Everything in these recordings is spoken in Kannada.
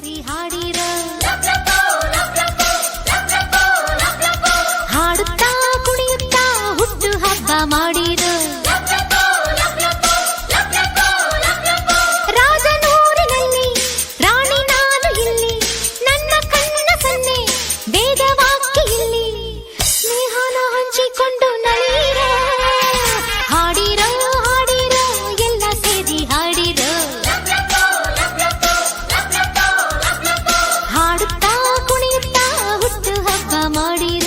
ಸೇರಿ ಹಾಡಿರ ಹಾಡುತ್ತಾ ಕುಣಿಯುತ್ತಾ ಹುಟ್ಟು ಹಬ್ಬ ಮಾಡಿರ ರಾಜನೂರಿನಲ್ಲಿ ರಾಣಿ ನಾನು ಇಲ್ಲಿ ನನ್ನ ಕಣ್ಣಿನ ಸನ್ನೆ ವೇದವಾಕ್ಯ ಇಲ್ಲಿ ಸ್ನೇಹನ ಹಂಚಿಕೊಂಡು ನಲಿರ ಹಾಡಿರ ಹಾಡಿರ ಎಲ್ಲ ಸೇರಿ ಹಾಡಿರ ಹಾಡುತ್ತಾ ಕುಣಿಯುತ್ತಾ ಹುಟ್ಟು ಹಬ್ಬ ಮಾಡಿರ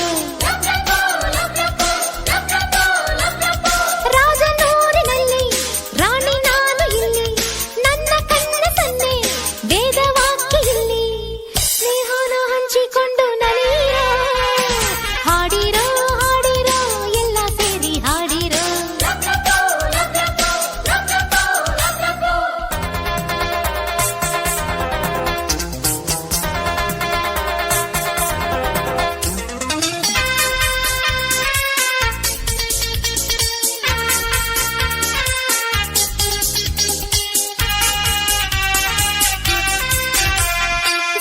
ರಾಜನೂರಿನಲ್ಲಿ ರಾಣಿ ನಾನು ಇಲ್ಲಿ ನನ್ನ ಕಣ್ಣಿನ ಸನ್ನೆ ವೇದವಾಕ್ಯ ಇಲ್ಲಿ ಸ್ನೇಹನ ಹಂಚಿಕೊಂಡು ನಲಿರ ಹಾಡಿರ ಹಾಡಿರ ಎಲ್ಲ ಸೇರಿ ಹಾಡಿರ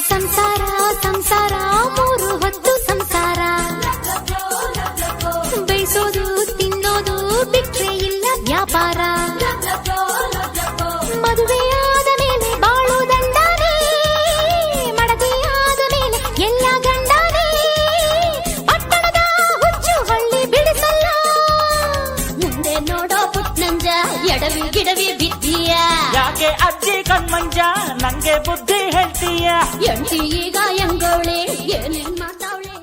ಸಂಸಾರ ಸಂಸಾರ ಮೂರು ಹೊತ್ತು ಸಂಸಾರ ಬೈಸೋದು ತಿನ್ನೋದು ಬಿಟ್ರೆ ಇಲ್ಲ ವ್ಯಾಪಾರ ಮದುವೆಯಾದ ಮೇಲೆ ಬಾಳು ದಂಡಾನೆ ಮಡದಿಯಾದ ಮೇಲೆ ಎಲ್ಲ ಗಂಡಾನೆ ಪಟ್ಟಣದ ಹುಚ್ಚು ಹಳ್ಳಿ ಬಿಡಿಸಲ್ಲ ಮುಂದೆ ನೋಡೋ ಪುಟ್ನಂಜ ಎಡವಿ ಗಿಡವಿ ಬಿದ್ದೀಯ ಯಾಕೆ ಅಜ್ಜಿ ಕಣ್ಮಂಜ ನಂಗೆ ಬುದ್ಧಿ ಹೇಳ್ತೀಯ ಎಂಟಿ ಈಗ ಎಂಗೋಳೆ ಏನೇನ್ ಮಾತಾವಳೆ